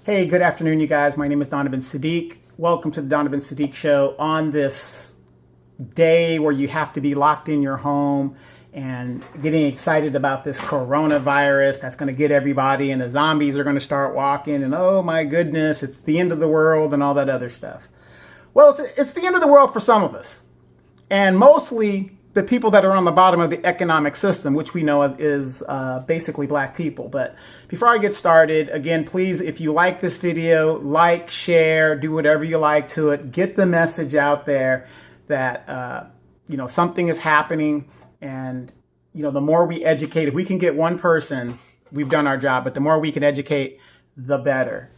Hey, good afternoon, you guys. My name is Donovan Sadiq. Welcome to the Donovan Sadiq Show on this day where you have to be locked in your home and getting excited about this coronavirus that's going to get everybody, and the zombies are going to start walking, and oh my goodness, it's the end of the world and all that other stuff. Well, it's the end of the world for some of us, and mostly the people that are on the bottom of the economic system, which we know is basically black people. But before I get started, again, please, if you like this video, like, share, do whatever you like to it. Get the message out there that something is happening, and the more we educate, if we can get one person, we've done our job. But the more we can educate, the better.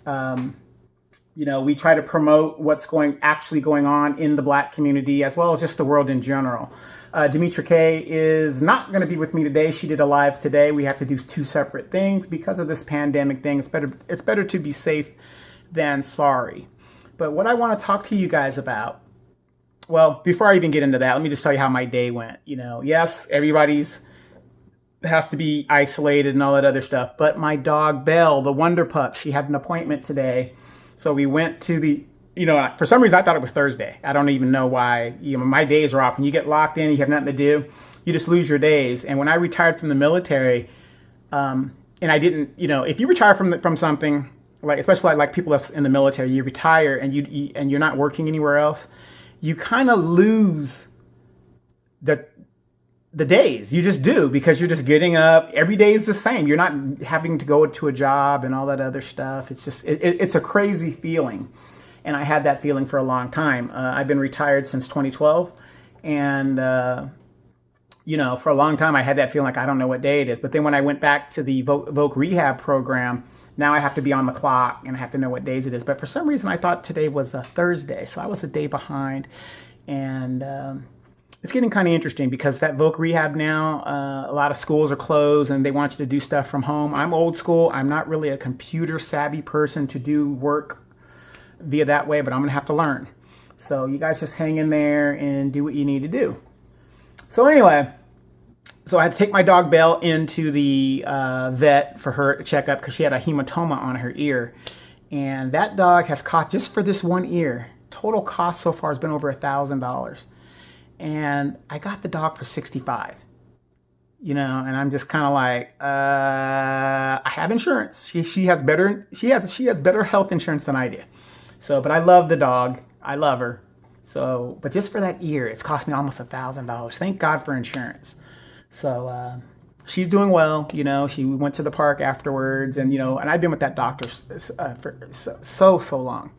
We try to promote what's actually going on in the black community, as well as just the world in general. Demetra K is not going to be with me today. She did a live today. We have to do two separate things because of this pandemic thing. It's better to be safe than sorry. But what I want to talk to you guys about, well, before I even get into that, let me just tell you how my day went. Yes, everybody's has to be isolated and all that other stuff. But my dog, Belle, the Wonder Pup, she had an appointment today. So we went to for some reason I thought it was Thursday. I don't even know why. My days are off. When you get locked in, you have nothing to do, you just lose your days. And when I retired from the military, and I didn't, if you retire from something, like especially like people that's in the military, you retire and you're not working anywhere else, you kind of lose the days. You just do, because you're just getting up. Every day is the same. You're not having to go to a job and all that other stuff. It's just, it's a crazy feeling. And I had that feeling for a long time. I've been retired since 2012. And, for a long time, I had that feeling like I don't know what day it is. But then when I went back to the Voc Rehab program, now I have to be on the clock and I have to know what days it is. But for some reason, I thought today was a Thursday. So I was a day behind. And it's getting kind of interesting because that Voc Rehab now, a lot of schools are closed and they want you to do stuff from home. I'm old school. I'm not really a computer savvy person to do work via that way, but I'm gonna have to learn. So you guys just hang in there and do what you need to do. So anyway, I had to take my dog Belle into the vet for her checkup because she had a hematoma on her ear. And that dog has cost, just for this one ear, total cost so far has been over $1,000. And I got the dog for $65. And I'm just kind of like, I have insurance. She has better health insurance than I do. So, but I love the dog. I love her. So, but just for that ear, it's cost me almost $1,000. Thank God for insurance. So, she's doing well. She went to the park afterwards, and and I've been with that doctor for so long.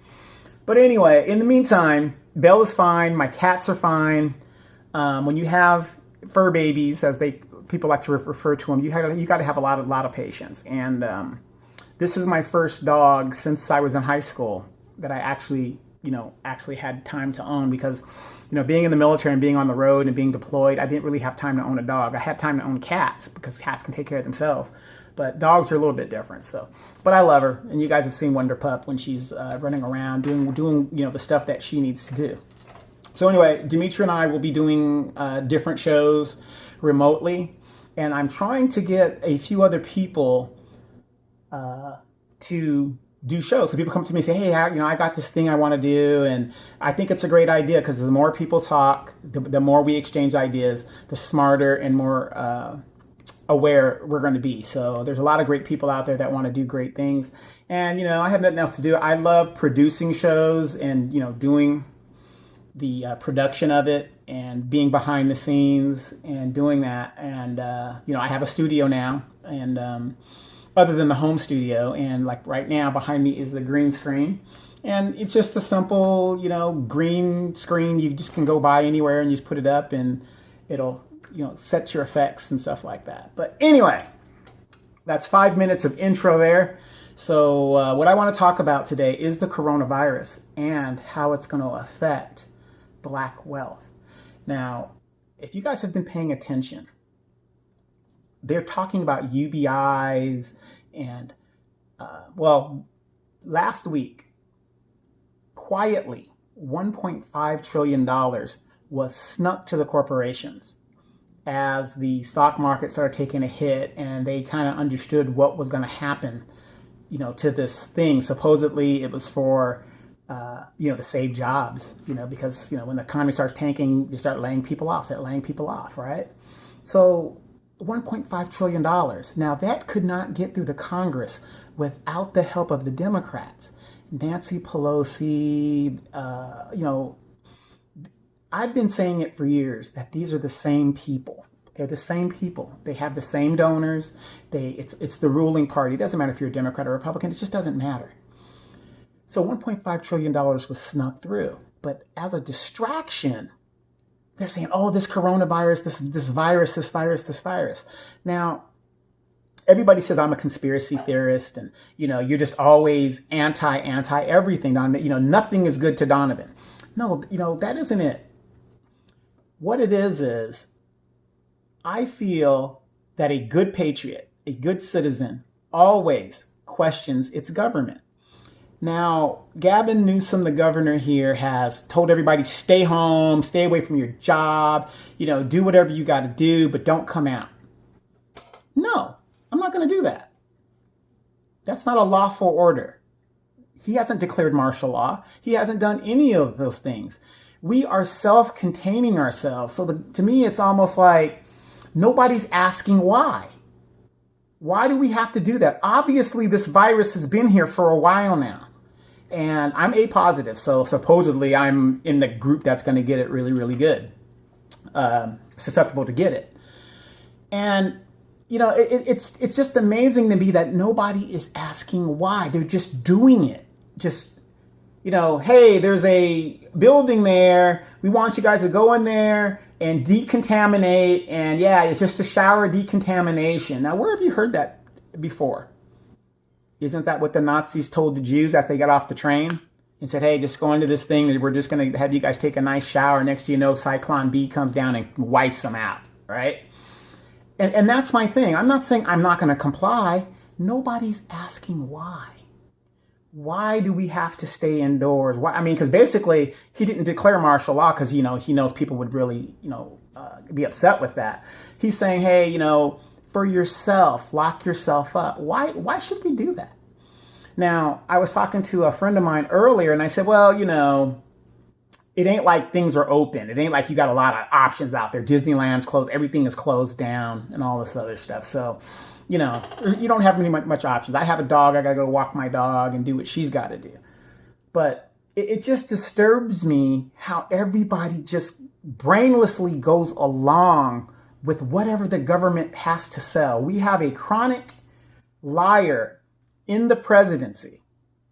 But anyway, in the meantime, Belle is fine. My cats are fine. When you have fur babies, as people like to refer to them, you got to have a lot of patience. And this is my first dog since I was in high school that I actually had time to own, because being in the military and being on the road and being deployed, I didn't really have time to own a dog. I had time to own cats because cats can take care of themselves, but dogs are a little bit different. So, but I love her, and you guys have seen Wonder Pup when she's running around doing the stuff that she needs to do. So anyway, Demetra and I will be doing different shows remotely, and I'm trying to get a few other people to do shows. So people come to me and say, hey, I got this thing I want to do. And I think it's a great idea, because the more people talk, the more we exchange ideas, the smarter and more aware we're going to be. So there's a lot of great people out there that want to do great things. And, I have nothing else to do. I love producing shows and, doing the production of it and being behind the scenes and doing that. And, I have a studio now, and other than the home studio, and like right now behind me is the green screen, and it's just a simple green screen. You just can go by anywhere and you just put it up, and it'll set your effects and stuff like that. But anyway, that's 5 minutes of intro there. So what I want to talk about today is the coronavirus and how it's going to affect black wealth. Now, if you guys have been paying attention, they're talking about UBIs, and last week, quietly, $1.5 trillion was snuck to the corporations as the stock market started taking a hit, and they kind of understood what was going to happen to this thing. Supposedly it was for, to save jobs, because, when the economy starts tanking, they start laying people off, right? So $1.5 trillion. Now that could not get through the Congress without the help of the Democrats. Nancy Pelosi, I've been saying it for years that these are the same people. They're the same people. They have the same donors. It's the ruling party. It doesn't matter if you're a Democrat or Republican. It just doesn't matter. So $1.5 trillion was snuck through. But as a distraction, they're saying, oh, this coronavirus, this virus. Now, everybody says I'm a conspiracy theorist and, you're just always anti everything, Donovan. Nothing is good to Donovan. No, that isn't it. What it is I feel that a good patriot, a good citizen, always questions its government. Now, Gavin Newsom, the governor here, has told everybody, stay home, stay away from your job, do whatever you got to do, but don't come out. No, I'm not going to do that. That's not a lawful order. He hasn't declared martial law. He hasn't done any of those things. We are self-containing ourselves. So to me, it's almost like nobody's asking why. Why do we have to do that? Obviously, this virus has been here for a while now. And I'm A positive, so supposedly I'm in the group that's going to get it really, really good, susceptible to get it. And, it's just amazing to me that nobody is asking why. They're just doing it. Just, hey, there's a building there. We want you guys to go in there and decontaminate. And yeah, it's just a shower decontamination. Now, where have you heard that before? Isn't that what the Nazis told the Jews as they got off the train and said, hey, just go into this thing. We're just going to have you guys take a nice shower. Next thing you know, Cyclone B comes down and wipes them out, right? And that's my thing. I'm not saying I'm not going to comply. Nobody's asking why. Why do we have to stay indoors? Why? I mean, because basically he didn't declare martial law because, he knows people would really, be upset with that. He's saying, hey, for yourself, lock yourself up. Why should we do that? Now, I was talking to a friend of mine earlier and I said, well, it ain't like things are open. It ain't like you got a lot of options out there. Disneyland's closed. Everything is closed down and all this other stuff. So, you don't have much options. I have a dog. I got to go walk my dog and do what she's got to do. But it just disturbs me how everybody just brainlessly goes along with whatever the government has to sell. We have a chronic liar in the presidency,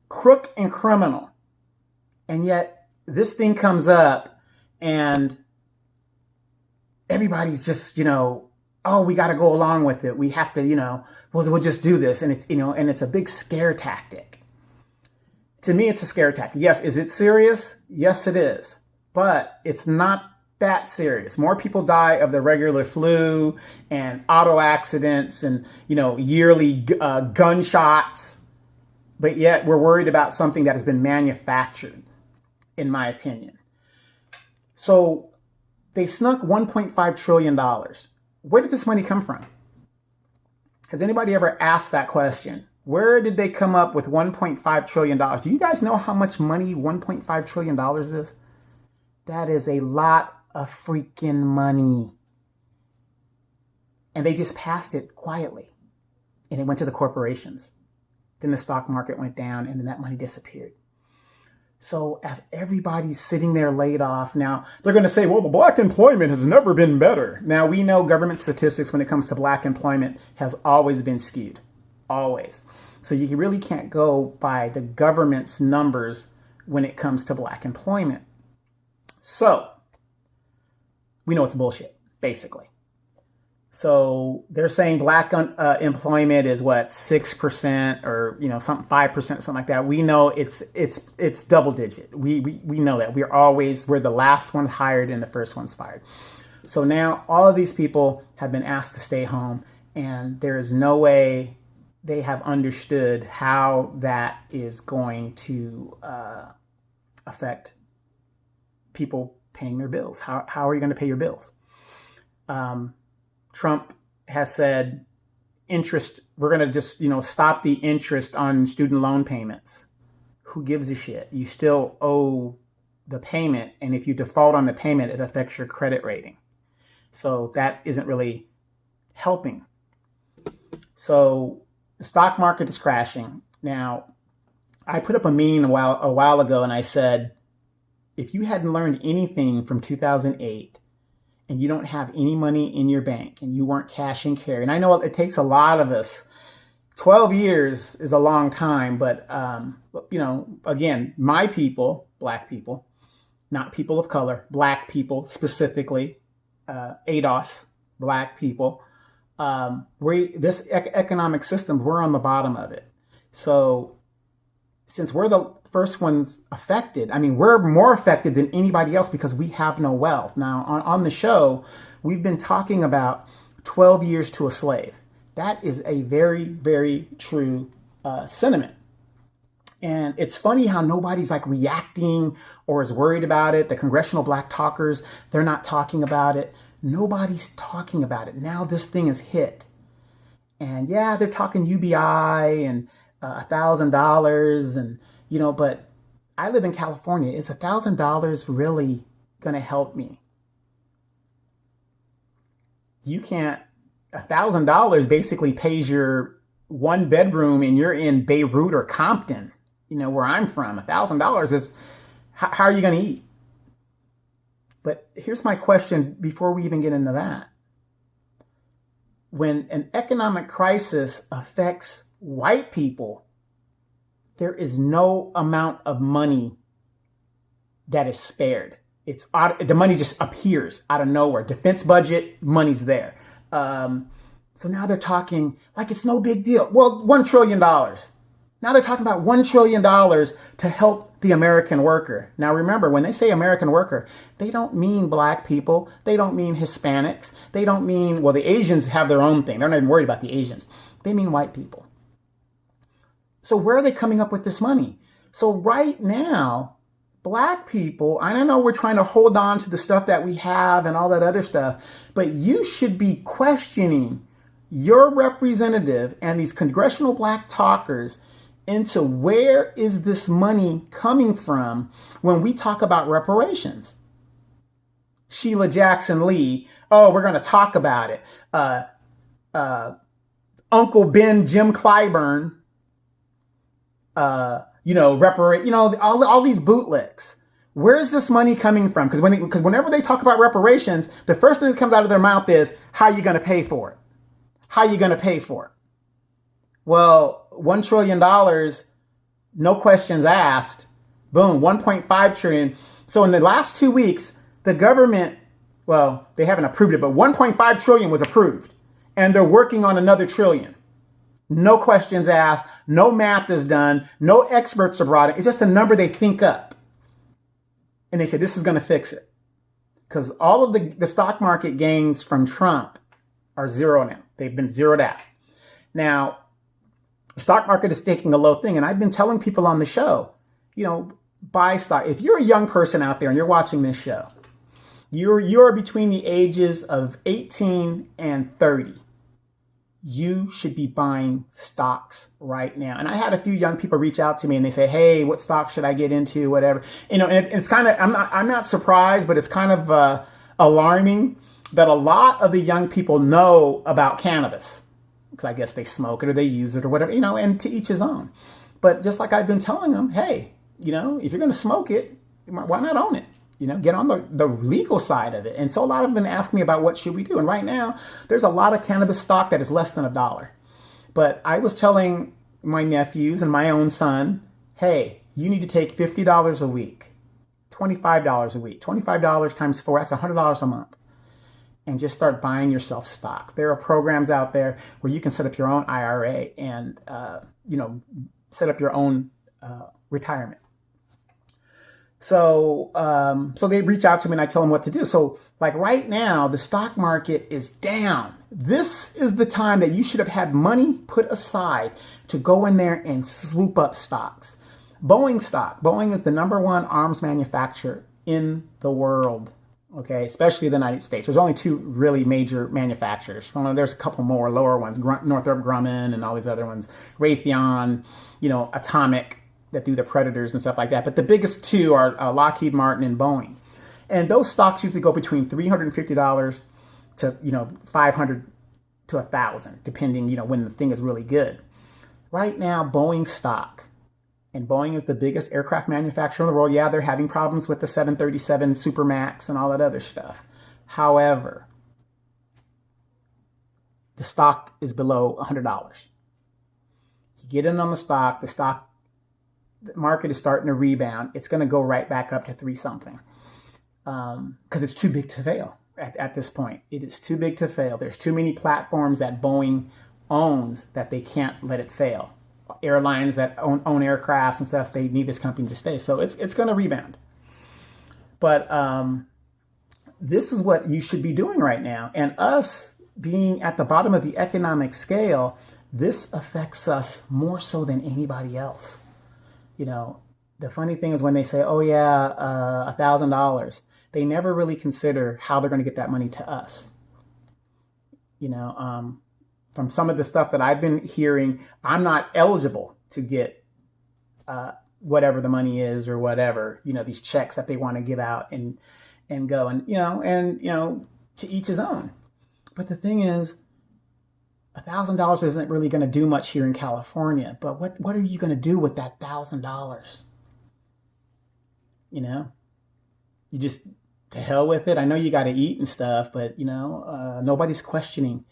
crook and criminal. And yet this thing comes up and everybody's just, oh, we got to go along with it. We have to, we'll just do this. And it's a big scare tactic. To me, it's a scare tactic. Yes, is it serious? Yes, it is. But it's not that serious. More people die of the regular flu and auto accidents and, yearly gunshots. But yet we're worried about something that has been manufactured, in my opinion. So they snuck $1.5 trillion. Where did this money come from? Has anybody ever asked that question? Where did they come up with $1.5 trillion? Do you guys know how much money $1.5 trillion is? That is a lot of freaking money. And they just passed it quietly. And it went to the corporations. Then the stock market went down and then that money disappeared. So as everybody's sitting there laid off, now they're going to say, well, the black employment has never been better. Now we know government statistics when it comes to black employment has always been skewed. Always. So you really can't go by the government's numbers when it comes to black employment. So we know it's bullshit, basically. So they're saying black employment is what, 6% or something 5%, something like that. We know it's double digit. We know that we're the last one hired and the first one's fired. So now all of these people have been asked to stay home, and there is no way they have understood how that is going to affect people paying their bills. How are you going to pay your bills? Trump has said interest. We're going to just, stop the interest on student loan payments. Who gives a shit? You still owe the payment. And if you default on the payment, it affects your credit rating. So that isn't really helping. So the stock market is crashing. Now, I put up a meme a while ago, and I said, if you hadn't learned anything from 2008 and you don't have any money in your bank and you weren't cash and carry, and I know it takes a lot of us, 12 years is a long time, but, again, my people, black people, not people of color, black people specifically, ADOS, black people, this economic system, we're on the bottom of it. So since we're the first ones affected, I mean, we're more affected than anybody else because we have no wealth. Now, on the show, we've been talking about 12 years to a slave. That is a very, very true sentiment. And it's funny how nobody's like reacting or is worried about it. The congressional black talkers, they're not talking about it. Nobody's talking about it. Now this thing is hit. And yeah, they're talking UBI and $1,000 and, but I live in California. Is $1,000 really going to help me? You can't. $1,000 basically pays your one bedroom and you're in Beirut or Compton, where I'm from. $1,000 is, how are you going to eat? But here's my question before we even get into that. When an economic crisis affects white people, there is no amount of money that is spared. The money just appears out of nowhere. Defense budget, money's there. So now they're talking like it's no big deal. Well, $1 trillion. Now they're talking about $1 trillion to help the American worker. Now remember, when they say American worker, they don't mean black people. They don't mean Hispanics. They don't mean, well, the Asians have their own thing. They're not even worried about the Asians. They mean white people. So where are they coming up with this money? So right now, black people, I don't know, we're trying to hold on to the stuff that we have and all that other stuff, but you should be questioning your representative and these congressional black talkers into where is this money coming from when we talk about reparations. Sheila Jackson Lee, oh, we're going to talk about it. Uncle Ben, Jim Clyburn, all these bootlicks. Where is this money coming from? Because whenever they talk about reparations, the first thing that comes out of their mouth is, how are you going to pay for it? How are you going to pay for it? Well, $1 trillion, no questions asked. Boom, 1.5 trillion. So in the last 2 weeks, the government, well, they haven't approved it, but 1.5 trillion was approved. And they're working on another trillion. No questions asked. No math is done. No experts are brought in. It's just a number they think up. And they say, this is going to fix it. Because all of the stock market gains from Trump are zero now. They've been zeroed out. Now, the stock market is taking a low thing. And I've been telling people on the show, buy stock. If you're a young person out there and you're watching this show, you're between the ages of 18 and 30. You should be buying stocks right now. And I had a few young people reach out to me and they say, hey, what stock should I get into? Whatever. And it's kind of, I'm not surprised, but it's kind of alarming that a lot of the young people know about cannabis. Because I guess they smoke it or they use it or whatever, and to each his own. But just like I've been telling them, hey, if you're going to smoke it, why not own it? Get on the legal side of it. And so a lot of them been asking me about what should we do. And right now, there's a lot of cannabis stock that is less than $1. But I was telling my nephews and my own son, hey, you need to take $50 a week, $25 a week, $25 times 4, that's $100 a month. And just start buying yourself stocks. There are programs out there where you can set up your own IRA and, set up your own retirement. So they reach out to me and I tell them what to do. So like right now, the stock market is down. This is the time that you should have had money put aside to go in there and swoop up stocks. Boeing stock. Boeing is the #1 arms manufacturer in the world. Okay, especially the United States. There's only two really major manufacturers. Well, there's a couple more lower ones, Northrop Grumman and all these other ones, Raytheon, Atomic, that do the Predators and stuff like that. But the biggest two are Lockheed Martin and Boeing. And those stocks usually go between $350 to 500 to 1,000, depending when the thing is really good. Right now, Boeing stock, and Boeing is the biggest aircraft manufacturer in the world. Yeah, they're having problems with the 737 Supermax and all that other stuff. However, the stock is below $100. You get in on the stock the market is starting to rebound. It's going to go right back up to 3 something because it's too big to fail at this point. It is too big to fail. There's too many platforms that Boeing owns that they can't let it fail. Airlines that own aircrafts and stuff, they need this company to stay. So it's going to rebound. But this is what you should be doing right now. And us being at the bottom of the economic scale, this affects us more so than anybody else. The funny thing is when they say, oh yeah, $1,000, they never really consider how they're going to get that money to us. From some of the stuff that I've been hearing, I'm not eligible to get whatever the money is or whatever, these checks that they want to give out and go and to each his own. But the thing is, $1,000 isn't really going to do much here in California. But what are you going to do with that $1,000? You just, to hell with it. I know you got to eat and stuff, but nobody's questioning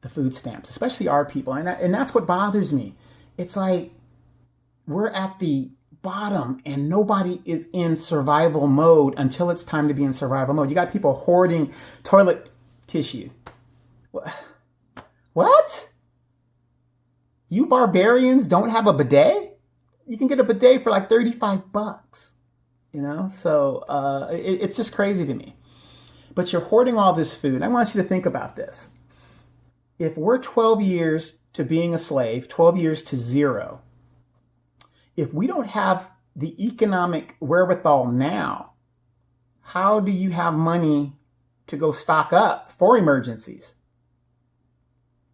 the food stamps, especially our people. And that's what bothers me. It's like we're at the bottom and nobody is in survival mode until it's time to be in survival mode. You got people hoarding toilet tissue. What? You barbarians don't have a bidet? You can get a bidet for like $35, So it's just crazy to me. But you're hoarding all this food. I want you to think about this. If we're 12 years to being a slave, 12 years to zero, if we don't have the economic wherewithal now, how do you have money to go stock up for emergencies?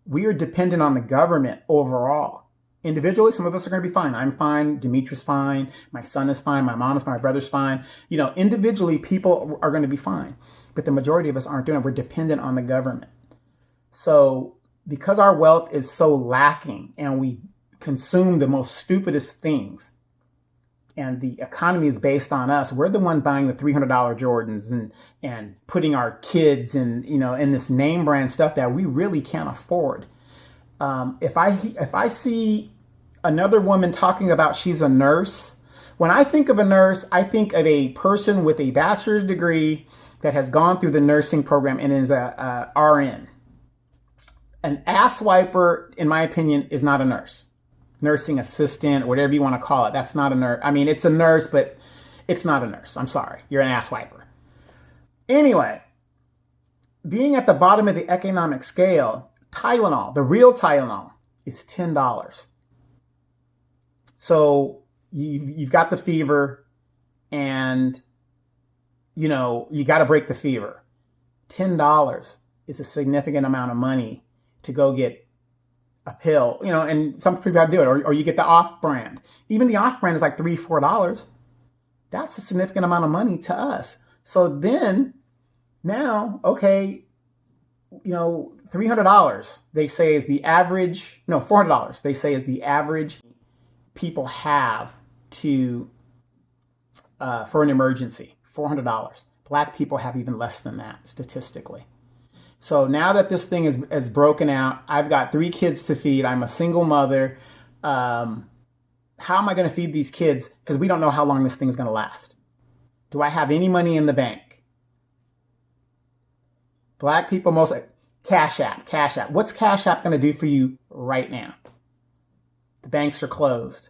We are dependent on the government overall. Individually, some of us are going to be fine. I'm fine. Demetrius fine. My son is fine. My mom is fine. My brother's fine. Individually, people are going to be fine. But the majority of us aren't doing it. We're dependent on the government. So because our wealth is so lacking and we consume the most stupidest things and the economy is based on us, we're the one buying the $300 Jordans and putting our kids in this name brand stuff that we really can't afford. If I see another woman talking about she's a nurse, when I think of a nurse, I think of a person with a bachelor's degree that has gone through the nursing program and is a RN. An ass wiper, in my opinion, is not a nurse. Nursing assistant, or whatever you want to call it. That's not a nurse. I mean, it's a nurse, but it's not a nurse. I'm sorry. You're an ass wiper. Anyway, being at the bottom of the economic scale, Tylenol, the real Tylenol, is $10. So you've got the fever and, you got to break the fever. $10 is a significant amount of money to go get a pill, and some people have to do it, or you get the off-brand. Even the off-brand is like $3, $4. That's a significant amount of money to us. So then, now, okay, $300, they say is the average, no, $400, they say is the average people have to, for an emergency, $400. Black people have even less than that statistically. So now that this thing is broken out, I've got 3 kids to feed. I'm a single mother. How am I going to feed these kids? Because we don't know how long this thing's going to last. Do I have any money in the bank? Black people, Cash App. What's Cash App going to do for you right now? The banks are closed.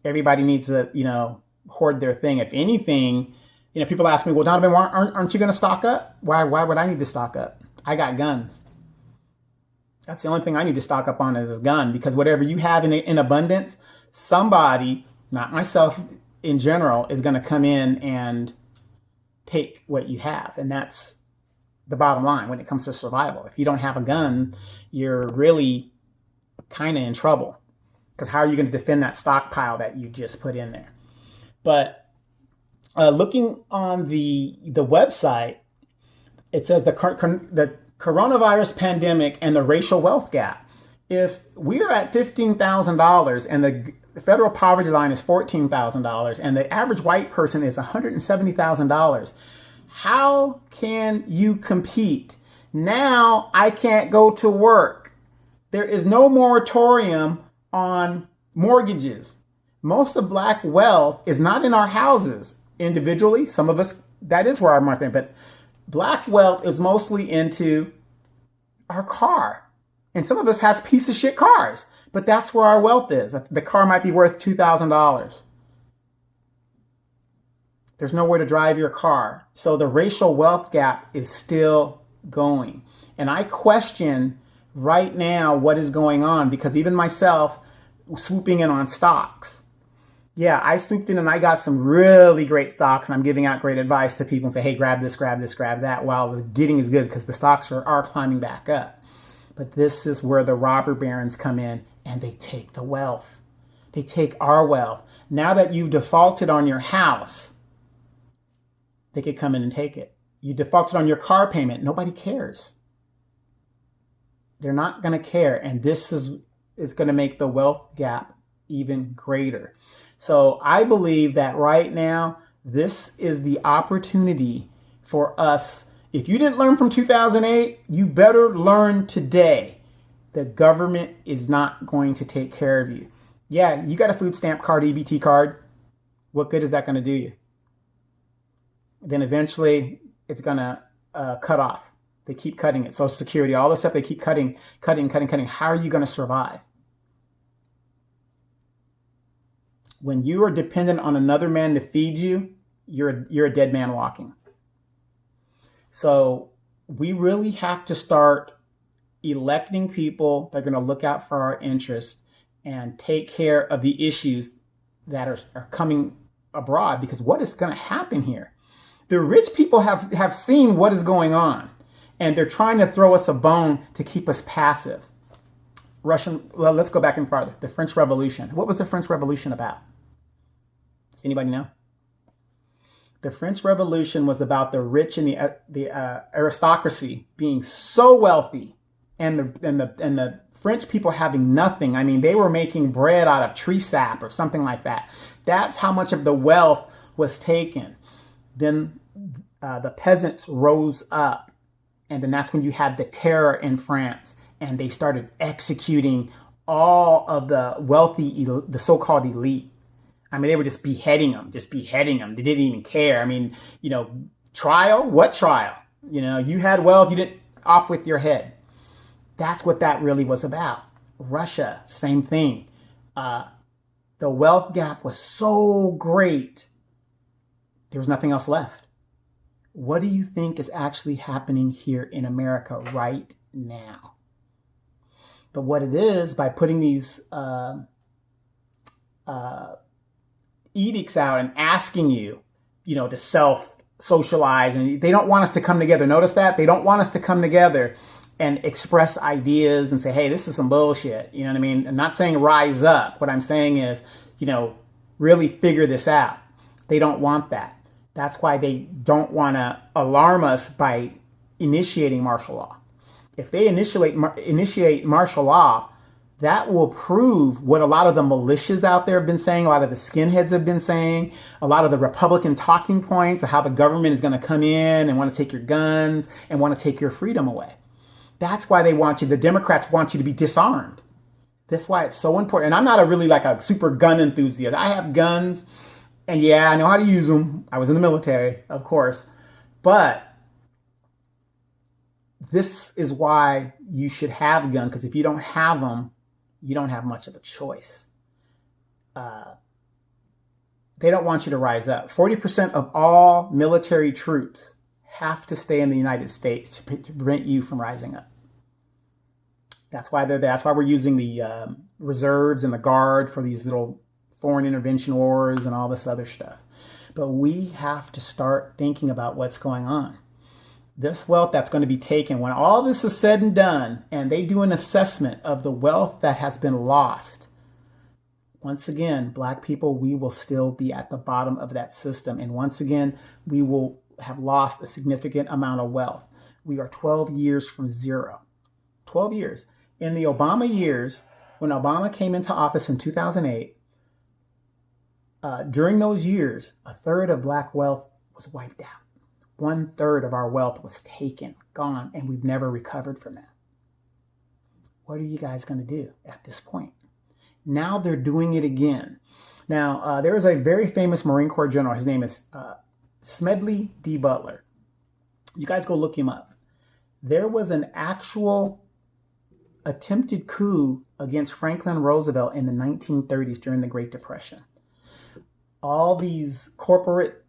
Everybody needs to, hoard their thing. If anything, people ask me, well, Donovan, aren't you going to stock up? Why would I need to stock up? I got guns. That's the only thing I need to stock up on is a gun, because whatever you have in abundance, somebody, not myself, in general is going to come in and take what you have. And that's the bottom line when it comes to survival. If you don't have a gun, you're really kind of in trouble, because how are you going to defend that stockpile that you just put in there? But looking on the website, it says the coronavirus pandemic and the racial wealth gap. If we're at $15,000 and the federal poverty line is $14,000 and the average white person is $170,000, how can you compete? Now I can't go to work. There is no moratorium on mortgages. Most of black wealth is not in our houses individually. Some of us, that is where our money, but black wealth is mostly into our car. And some of us has piece of shit cars, but that's where our wealth is. The car might be worth $2,000. There's nowhere to drive your car. So the racial wealth gap is still going. And I question right now what is going on, because even myself swooping in on stocks. Yeah, I swooped in and I got some really great stocks, and I'm giving out great advice to people and say, hey, grab this, grab this, grab that, while the getting is good because the stocks are climbing back up. But this is where the robber barons come in and they take the wealth. They take our wealth. Now that you've defaulted on your house, they could come in and take it. You defaulted on your car payment. Nobody cares. They're not going to care. And this is going to make the wealth gap even greater. So I believe that right now, this is the opportunity for us. If you didn't learn from 2008, you better learn today. The government is not going to take care of you. Yeah, you got a food stamp card, EBT card. What good is that going to do you? Then eventually it's going to cut off. They keep cutting it. Social Security, all this stuff, they keep cutting. How are you going to survive? When you are dependent on another man to feed you, you're a dead man walking. So we really have to start electing people that are going to look out for our interests and take care of the issues that are coming abroad, because what is going to happen here? The rich people have seen what is going on, and they're trying to throw us a bone to keep us passive. Well, let's go back and farther. The French Revolution. What was the French Revolution about? Does anybody know? The French Revolution was about the rich and the aristocracy being so wealthy, and the French people having nothing. I mean, they were making bread out of tree sap or something like that. That's how much of the wealth was taken. Then the peasants rose up, and then that's when you had the terror in France, and they started executing all of the wealthy, the so-called elite. I mean, they were just beheading them. They didn't even care. I mean, trial? What trial? You had wealth, you didn't, off with your head. That's what that really was about. Russia, same thing. The wealth gap was so great, there was nothing else left. What do you think is actually happening here in America right now? But what it is, by putting these edicts out and asking you, to self-socialize, and they don't want us to come together. Notice that? They don't want us to come together and express ideas and say, hey, this is some bullshit. You know what I mean? I'm not saying rise up. What I'm saying is, really figure this out. They don't want that. That's why they don't want to alarm us by initiating martial law. If they initiate martial law, that will prove what a lot of the militias out there have been saying, a lot of the skinheads have been saying, a lot of the Republican talking points of how the government is going to come in and want to take your guns and want to take your freedom away. That's why the Democrats want you to be disarmed. That's why it's so important. And I'm not a super gun enthusiast. I have guns, and yeah, I know how to use them. I was in the military, of course. But this is why you should have a gun, because if you don't have them, you don't have much of a choice. They don't want you to rise up. 40% of all military troops have to stay in the United States to prevent you from rising up. That's why they're there. That's why we're using the reserves and the guard for these little foreign intervention wars and all this other stuff. But we have to start thinking about what's going on. This wealth that's going to be taken, when all this is said and done, and they do an assessment of the wealth that has been lost, once again, Black people, we will still be at the bottom of that system. And once again, we will have lost a significant amount of wealth. We are 12 years from zero. 12 years. In the Obama years, when Obama came into office in 2008, during those years, a third of Black wealth was wiped out. 1/3 of our wealth was taken, gone, and we've never recovered from that. What are you guys going to do at this point? Now they're doing it again. Now, there is a very famous Marine Corps general. His name is Smedley D. Butler. You guys go look him up. There was an actual attempted coup against Franklin Roosevelt in the 1930s during the Great Depression. All these corporations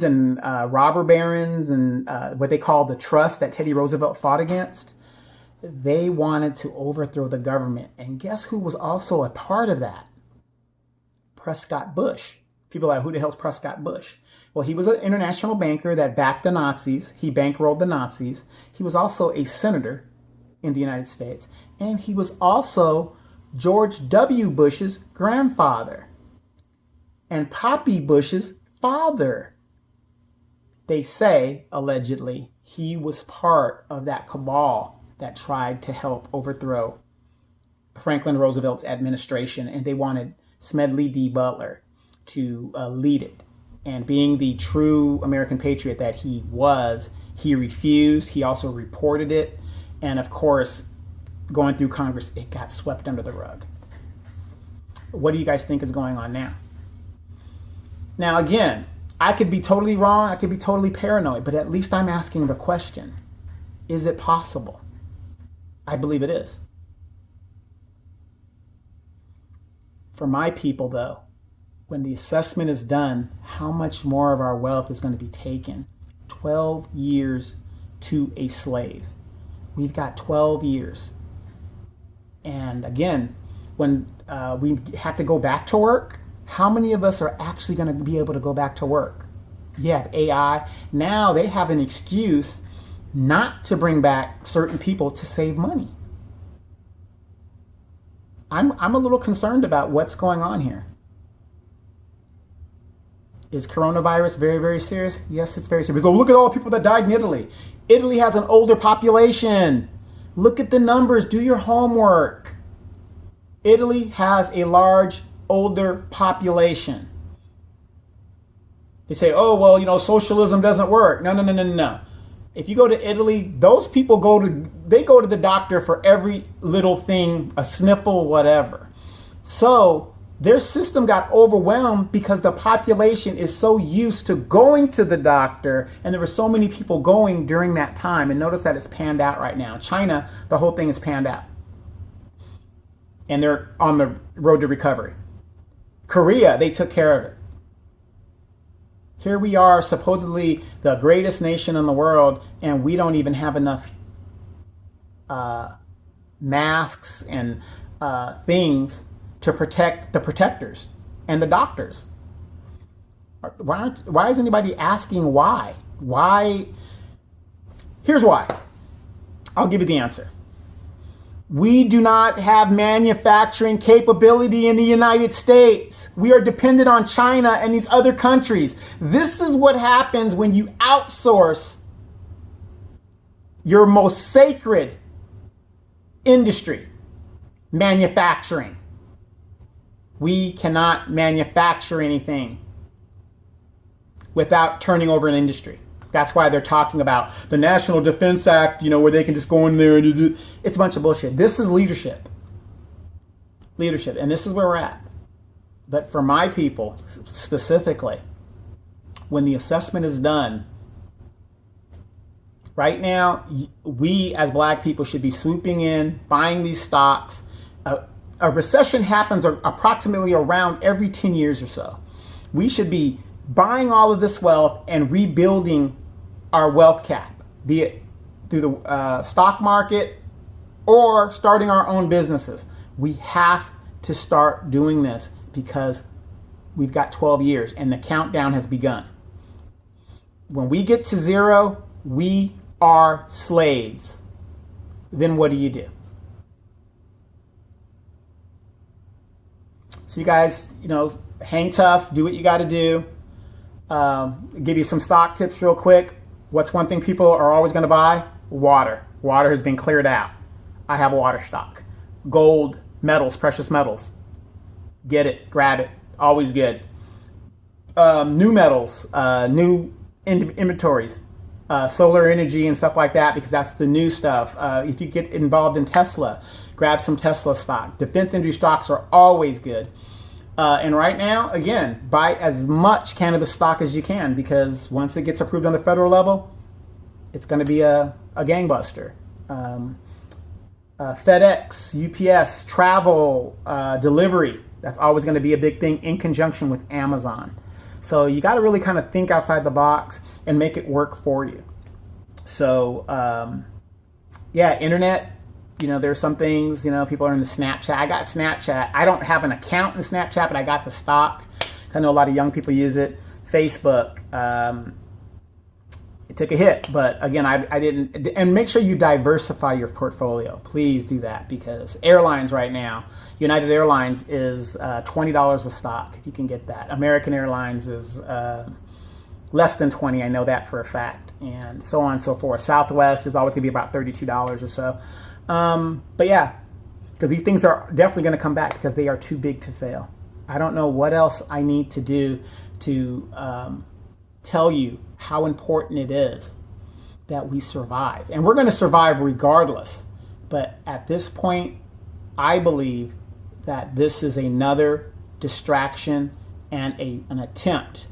and robber barons and what they call the trust that Teddy Roosevelt fought against, they wanted to overthrow the government. And guess who was also a part of that? Prescott Bush. People are like, who the hell's Prescott Bush? Well, he was an international banker that backed the Nazis. He bankrolled the Nazis. He was also a senator in the United States. And he was also George W. Bush's grandfather and Poppy Bush's father. They say, allegedly, he was part of that cabal that tried to help overthrow Franklin Roosevelt's administration, and they wanted Smedley D. Butler to lead it. And being the true American patriot that he was, he refused. He also reported it. And of course, going through Congress, it got swept under the rug. What do you guys think is going on now? Now, again, I could be totally wrong. I could be totally paranoid, but at least I'm asking the question. Is it possible? I believe it is. For my people, though, when the assessment is done, how much more of our wealth is going to be taken? 12 years to a slave. We've got 12 years. And again, when we have to go back to work, how many of us are actually going to be able to go back to work? You have AI. Now they have an excuse not to bring back certain people to save money. I'm a little concerned about what's going on here. Is coronavirus very, very serious? Yes, it's very serious. Oh, look at all the people that died in Italy. Italy has an older population. Look at the numbers. Do your homework. Italy has a large, older population. They say, oh, well, you know, socialism doesn't work. No. If you go to Italy, those people go to the doctor for every little thing, a sniffle, whatever. So their system got overwhelmed because the population is so used to going to the doctor, and there were so many people going during that time. And notice that it's panned out right now. China, the whole thing is panned out. And they're on the road to recovery. Korea, they took care of it. Here we are, supposedly the greatest nation in the world, and we don't even have enough masks and things to protect the protectors and the doctors. Why is anybody asking why? Why? Here's why. I'll give you the answer. We do not have manufacturing capability in the United States. We are dependent on China and these other countries. This is what happens when you outsource your most sacred industry, manufacturing. We cannot manufacture anything without turning over an industry. That's why they're talking about the National Defense Act, you know, where they can just go in there and do. It's a bunch of bullshit. This is leadership. Leadership. And this is where we're at. But for my people, specifically, when the assessment is done, right now, we as Black people should be swooping in, buying these stocks. A recession happens approximately around every 10 years or so. We should be buying all of this wealth and rebuilding our wealth cap, be it through the stock market or starting our own businesses. We have to start doing this because we've got 12 years and the countdown has begun. When we get to zero, we are slaves. Then what do you do? So you guys, hang tough, do what you got to do. Give you some stock tips real quick. What's one thing people are always going to buy? Water. Water has been cleared out. I have a water stock. Gold, metals, precious metals. Get it, grab it. Always good. New metals, new inventories, solar energy and stuff like that, because that's the new stuff. If you get involved in Tesla, grab some Tesla stock. Defense industry stocks are always good. And right now, again, buy as much cannabis stock as you can, because once it gets approved on the federal level, it's going to be a gangbuster. FedEx, UPS, travel, delivery, that's always going to be a big thing in conjunction with Amazon. So you got to really kind of think outside the box and make it work for you. So, internet. There's some things, people are in the Snapchat. I got Snapchat. I don't have an account in Snapchat, but I got the stock. I know a lot of young people use it. Facebook, it took a hit, but again, I didn't. And make sure you diversify your portfolio. Please do that, because airlines right now, United Airlines is $20 a stock if you can get that. American Airlines is less than 20. I know that for a fact, and so on and so forth. Southwest is always going to be about $32 or so. But yeah, because these things are definitely going to come back because they are too big to fail. I don't know what else I need to do to tell you how important it is that we survive. And we're going to survive regardless. But at this point, I believe that this is another distraction and an attempt,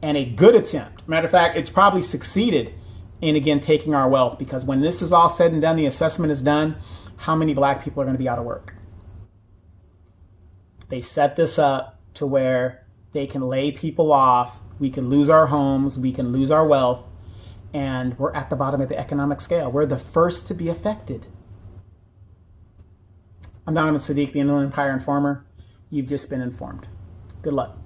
and a good attempt. Matter of fact, it's probably succeeded in, again, taking our wealth, because when this is all said and done, the assessment is done, how many black people are going to be out of work? They set this up to where they can lay people off. We can lose our homes. We can lose our wealth. And we're at the bottom of the economic scale. We're the first to be affected. I'm Donovan Sadiq, the Inland Empire Informer. You've just been informed. Good luck.